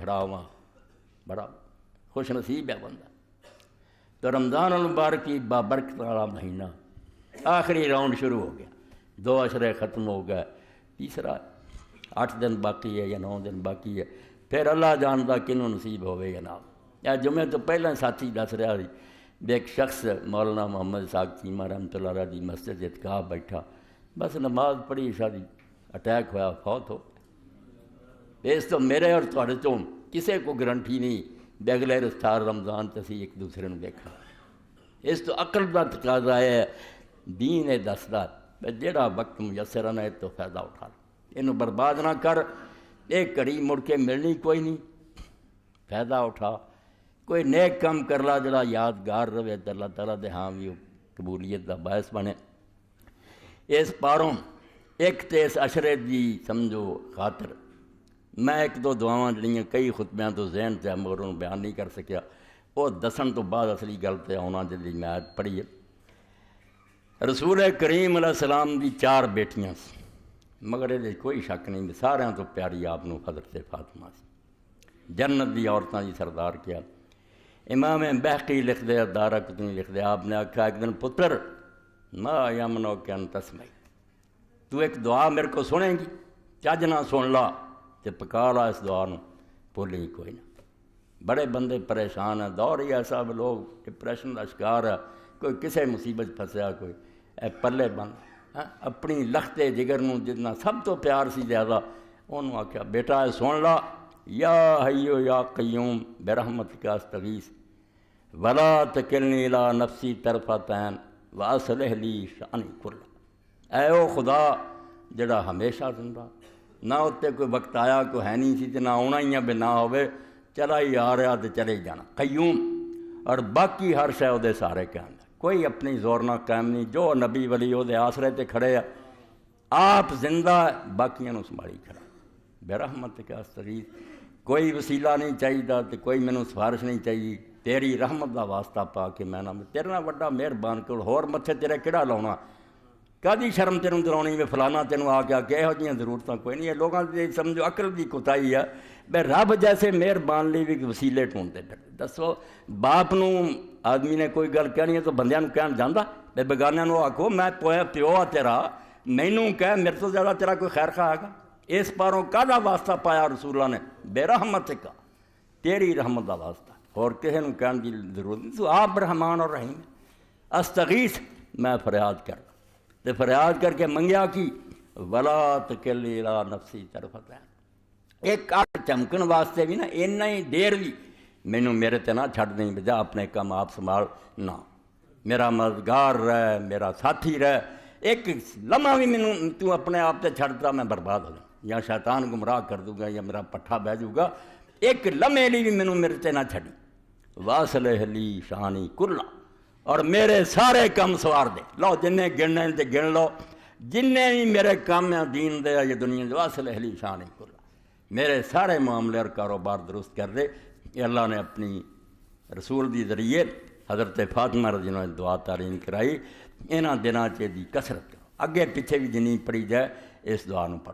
کھڑا ہوا، بڑا خوش نصیب ہے بندہ۔ تو رمضان المبارک کی بابرکت والا مہینہ، آخری راؤنڈ شروع ہو گیا، 2 عشرے ختم ہو گئے، تیسرا 8 دن باقی ہے یا 9 دن باقی ہے، پھر اللہ جانتا کنوں نصیب ہوئے یا نہ۔ یا جمعے تو پہلے ساتھی دس رہا سی بھی ایک شخص مولانا محمد ساق چیمہ رحمۃ اللہ علیہ دی مسجد اعتکاف بیٹھا، بس نماز پڑھی شادی اٹیک ہوا، فوت ہو۔ اس تو میرے اور تھوڑے تو کسے کو گرنٹی نہیں بے اگلے رفتار رمضان تسی ایک دوسرے نے دیکھا۔ اس تو عقل دا تقاضا ہے، دین ہے دسدا جڑا وقت میسر ہے تو فائدہ اٹھا، یہ برباد نہ کر، ایک گھڑی مڑ کے ملنی کوئی نہیں، فائدہ اٹھا، کوئی نیک کام کر لا جڑا یادگار رہے تو اللہ تعالیٰ دے ہاں بھی قبولیت دا باعث بنے۔ اس پاروں ایک تے اس عشرے دی سمجھو خاطر میں 1-2 دعاواں جڑیاں کئی خطبیاں تو ذہن سے مگر انہوں بیان نہیں کر سکیا، وہ دسن تو بعد اصلی گل تے آنا جی میں آیت پڑھی ہے۔ رسول کریم علیہ السلام دی 4 بیٹیاں سی، مگر یہ کوئی شک نہیں سارے تو پیاری آپ نو حضرت فاطمہ سی، جنت دی عورتاں دی سردار کیا۔ امام بہقی لکھ دے، دارقطنی لکھ دے، آپ نے آکھا ایک دن پتر ما یمنعک ان تسمعی، تو ایک دعا میرے کو سنیں گی، چج نہ سن لا تے پکا لا اس دعا نو، بھولی کوئی نہ۔ بڑے بندے پریشان ہیں، دور ہی ایسا لوگ ڈپریشن کا شکار ہے، کوئی کسے مصیبت پھنسیا، کوئی اے پلے بند اپنی لختے جگر نو جتنا سب تو پیار سی زیادہ، انہوں آکھیا بیٹا اے سن لا، یا حیو یا قیوم برحمتک استغیث ولا تکلنی الی نفسی طرفۃ عین واصلح لی شأنی کلہ، اے او خدا جڑا ہمیشہ زندہ، نہ اتنے کوئی وقت آیا کوئی ہے نہیں سی تے نہ آنا ہی ہے بے نہ ہوئے، چلا ہی آ رہا تے چلے جانا، قیوم، اور باقی ہر شے او دے سارے قائم، کوئی اپنی زور نہ قائم نہیں، جو نبی ولی او دے آسرے تے کھڑے ہیں، آپ زندہ باقیاں نو سنبھالی کھڑا، برحمتک استغیث، کوئی وسیلہ نہیں چاہیے تے کوئی مینوں سفارش نہیں چاہیے، تیری رحمت دا واسطہ پا کے میں نہ تیرے نال وڈا مہربان کر، ہور متھے تیرے کہڑا لاؤنا، کدی شرم تینوں دلاؤنی میں فلانا تینوں آ کے یہو جہاں ضرورتاں کوئی نہیں ہے، لوگوں کی سمجھو عقل دی کوتاہی ہے، بے رب جیسے مہربان لی بھی وسیلے ٹھونڈتے پھر۔ دسو باپ نو آدمی نے کوئی گل کہنی ہے تو بندیاں نو کہن جاندا، بے بیگانیاں نو آکھو میں پیو آ تیرا، مینوں کہہ میرے تو زیادہ تیرا کوئی خیر خواہ آگا، اس پاروں کاہدا واسطہ پایا رسول اللہ نے، بے رحمتک، تیری رحمت دا واسطہ، اور کسی نو کہن دی ضرورت نہیں، تو آپ رحمان اور رحیم، استغیث میں فریاد کر، تے فریاد کر کے منگیا کی ولا تکلنی الی نفسی طرفۃ عین، ایک اکھ چمکن واسطے بھی نا اینا ہی دیر بھی مینوں میرے تے نہ چھڈ دیں، بجا اپنے کام آپ سنبھال، نہ میرا مددگار رہ، میرا ساتھی رہ، ایک لمحہ بھی مینوں تو اپنے آپ تے چھڈتا میں برباد ہو جاؤں، یا شیطان گمراہ کر دوں گا یا میرا پٹھا بہ جاؤ گا، ایک لمحے لی بھی مینوں میرے تے نہ چھڈی، واصلح لی شانی کلہ، اور میرے سارے کام سوار دے، لو جنہیں گننے تے گن لو، جنہیں بھی میرے کام ہیں دین دے یا دنیا دے، واصلح لی شانی کلہ، میرے سارے معاملے اور کاروبار درست کر دے۔ یہ اللہ نے اپنی رسول دی ذریعے حضرت فاطمہ رضی اللہ عنہ دعا تعلیم کرائی، انہاں دناں چ دی کثرت کرو، اگے پیچھے بھی جنی پڑھی جائے اس دعا نو پڑھو۔